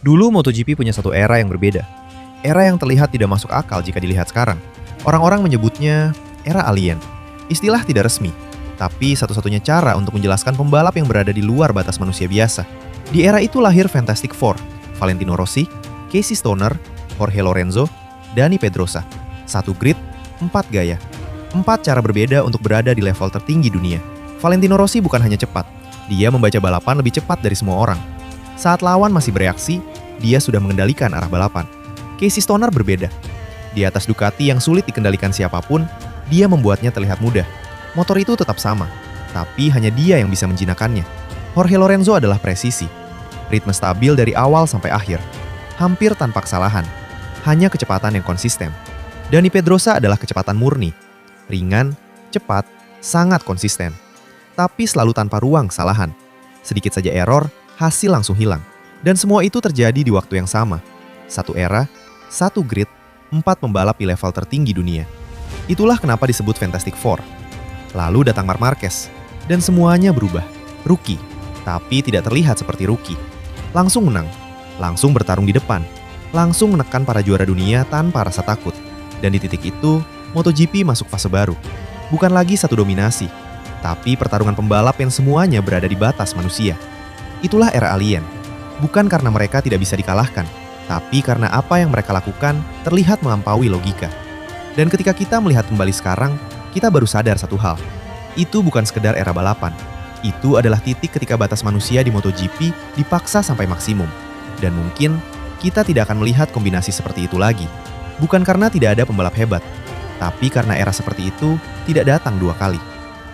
Dulu MotoGP punya satu era yang berbeda. Era yang terlihat tidak masuk akal jika dilihat sekarang. Orang-orang menyebutnya era alien. Istilah tidak resmi, tapi satu-satunya cara untuk menjelaskan pembalap yang berada di luar batas manusia biasa. Di era itu lahir Fantastic Four, Valentino Rossi, Casey Stoner, Jorge Lorenzo, Dani Pedrosa. Satu grid, 4 gaya. 4 cara berbeda untuk berada di level tertinggi dunia. Valentino Rossi bukan hanya cepat, dia membaca balapan lebih cepat dari semua orang. Saat lawan masih bereaksi, dia sudah mengendalikan arah balapan. Casey Stoner berbeda. Di atas Ducati yang sulit dikendalikan siapapun, dia membuatnya terlihat mudah. Motor itu tetap sama, tapi hanya dia yang bisa menjinakkannya. Jorge Lorenzo adalah presisi. Ritme stabil dari awal sampai akhir. Hampir tanpa kesalahan. Hanya kecepatan yang konsisten. Dani Pedrosa adalah kecepatan murni. Ringan, cepat, sangat konsisten. Tapi selalu tanpa ruang kesalahan. Sedikit saja error, hasil langsung hilang. Dan semua itu terjadi di waktu yang sama. Satu era, satu grid, 4 pembalap di level tertinggi dunia. Itulah kenapa disebut Fantastic Four. Lalu datang Marc Marquez, dan semuanya berubah. Rookie, tapi tidak terlihat seperti rookie. Langsung menang, langsung bertarung di depan, langsung menekan para juara dunia tanpa rasa takut. Dan di titik itu, MotoGP masuk fase baru. Bukan lagi satu dominasi, tapi pertarungan pembalap yang semuanya berada di batas manusia. Itulah era alien. Bukan karena mereka tidak bisa dikalahkan, tapi karena apa yang mereka lakukan terlihat melampaui logika. Dan ketika kita melihat kembali sekarang, kita baru sadar satu hal. Itu bukan sekedar era balapan. Itu adalah titik ketika batas manusia di MotoGP dipaksa sampai maksimum. Dan mungkin kita tidak akan melihat kombinasi seperti itu lagi. Bukan karena tidak ada pembalap hebat, tapi karena era seperti itu tidak datang 2 kali.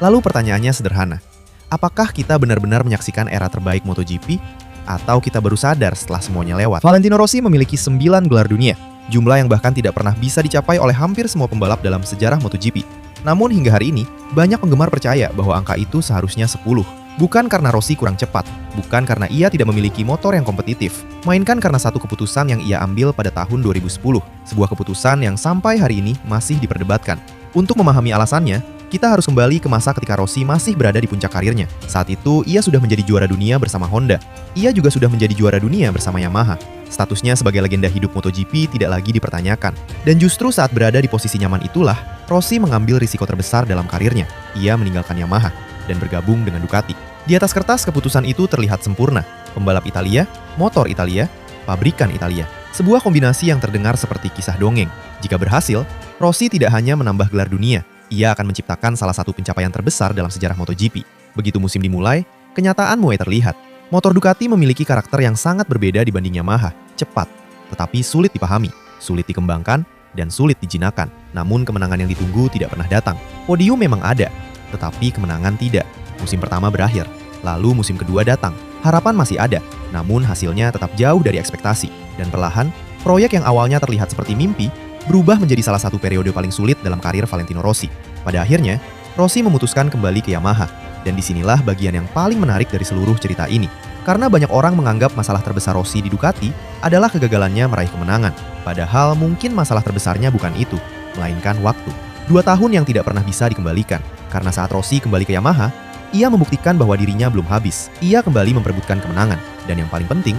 Lalu pertanyaannya sederhana. Apakah kita benar-benar menyaksikan era terbaik MotoGP? Atau kita baru sadar setelah semuanya lewat? Valentino Rossi memiliki 9 gelar dunia, jumlah yang bahkan tidak pernah bisa dicapai oleh hampir semua pembalap dalam sejarah MotoGP. Namun hingga hari ini, banyak penggemar percaya bahwa angka itu seharusnya 10. Bukan karena Rossi kurang cepat, bukan karena ia tidak memiliki motor yang kompetitif, melainkan karena satu keputusan yang ia ambil pada tahun 2010, sebuah keputusan yang sampai hari ini masih diperdebatkan. Untuk memahami alasannya, kita harus kembali ke masa ketika Rossi masih berada di puncak karirnya. Saat itu, ia sudah menjadi juara dunia bersama Honda. Ia juga sudah menjadi juara dunia bersama Yamaha. Statusnya sebagai legenda hidup MotoGP tidak lagi dipertanyakan. Dan justru saat berada di posisi nyaman itulah, Rossi mengambil risiko terbesar dalam karirnya. Ia meninggalkan Yamaha dan bergabung dengan Ducati. Di atas kertas, keputusan itu terlihat sempurna. Pembalap Italia, motor Italia, pabrikan Italia. Sebuah kombinasi yang terdengar seperti kisah dongeng. Jika berhasil, Rossi tidak hanya menambah gelar dunia, ia akan menciptakan salah satu pencapaian terbesar dalam sejarah MotoGP. Begitu musim dimulai, kenyataan mulai terlihat. Motor Ducati memiliki karakter yang sangat berbeda dibanding Yamaha. Cepat, tetapi sulit dipahami, sulit dikembangkan, dan sulit dijinakkan. Namun kemenangan yang ditunggu tidak pernah datang. Podium memang ada, tetapi kemenangan tidak. Musim pertama berakhir, lalu musim kedua datang. Harapan masih ada, namun hasilnya tetap jauh dari ekspektasi. Dan perlahan, proyek yang awalnya terlihat seperti mimpi, berubah menjadi salah satu periode paling sulit dalam karir Valentino Rossi. Pada akhirnya, Rossi memutuskan kembali ke Yamaha. Dan disinilah bagian yang paling menarik dari seluruh cerita ini. Karena banyak orang menganggap masalah terbesar Rossi di Ducati adalah kegagalannya meraih kemenangan. Padahal mungkin masalah terbesarnya bukan itu, melainkan waktu. 2 tahun yang tidak pernah bisa dikembalikan. Karena saat Rossi kembali ke Yamaha, ia membuktikan bahwa dirinya belum habis. Ia kembali memperebutkan kemenangan. Dan yang paling penting,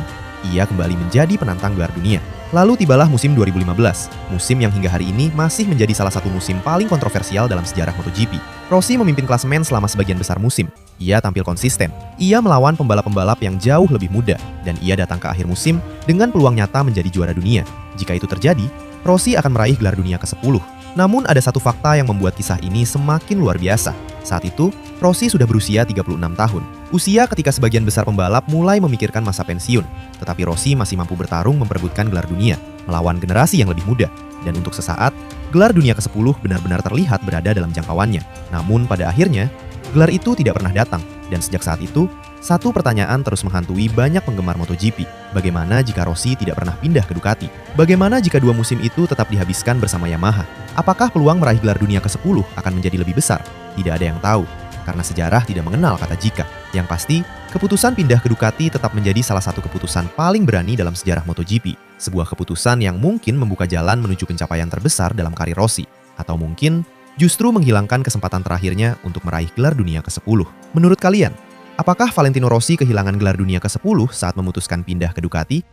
ia kembali menjadi penantang gelar dunia. Lalu tibalah musim 2015, musim yang hingga hari ini masih menjadi salah satu musim paling kontroversial dalam sejarah MotoGP. Rossi memimpin klasemen selama sebagian besar musim. Ia tampil konsisten. Ia melawan pembalap-pembalap yang jauh lebih muda, dan ia datang ke akhir musim dengan peluang nyata menjadi juara dunia. Jika itu terjadi, Rossi akan meraih gelar dunia ke-10. Namun ada satu fakta yang membuat kisah ini semakin luar biasa. Saat itu, Rossi sudah berusia 36 tahun. Usia ketika sebagian besar pembalap mulai memikirkan masa pensiun. Tetapi Rossi masih mampu bertarung memperebutkan gelar dunia, melawan generasi yang lebih muda. Dan untuk sesaat, gelar dunia ke-10 benar-benar terlihat berada dalam jangkauannya. Namun pada akhirnya, gelar itu tidak pernah datang. Dan sejak saat itu, satu pertanyaan terus menghantui banyak penggemar MotoGP. Bagaimana jika Rossi tidak pernah pindah ke Ducati? Bagaimana jika 2 musim itu tetap dihabiskan bersama Yamaha? Apakah peluang meraih gelar dunia ke-10 akan menjadi lebih besar? Tidak ada yang tahu, karena sejarah tidak mengenal kata jika. Yang pasti, keputusan pindah ke Ducati tetap menjadi salah satu keputusan paling berani dalam sejarah MotoGP. Sebuah keputusan yang mungkin membuka jalan menuju pencapaian terbesar dalam karir Rossi. Atau mungkin justru menghilangkan kesempatan terakhirnya untuk meraih gelar dunia ke-10. Menurut kalian, apakah Valentino Rossi kehilangan gelar dunia ke-10 saat memutuskan pindah ke Ducati?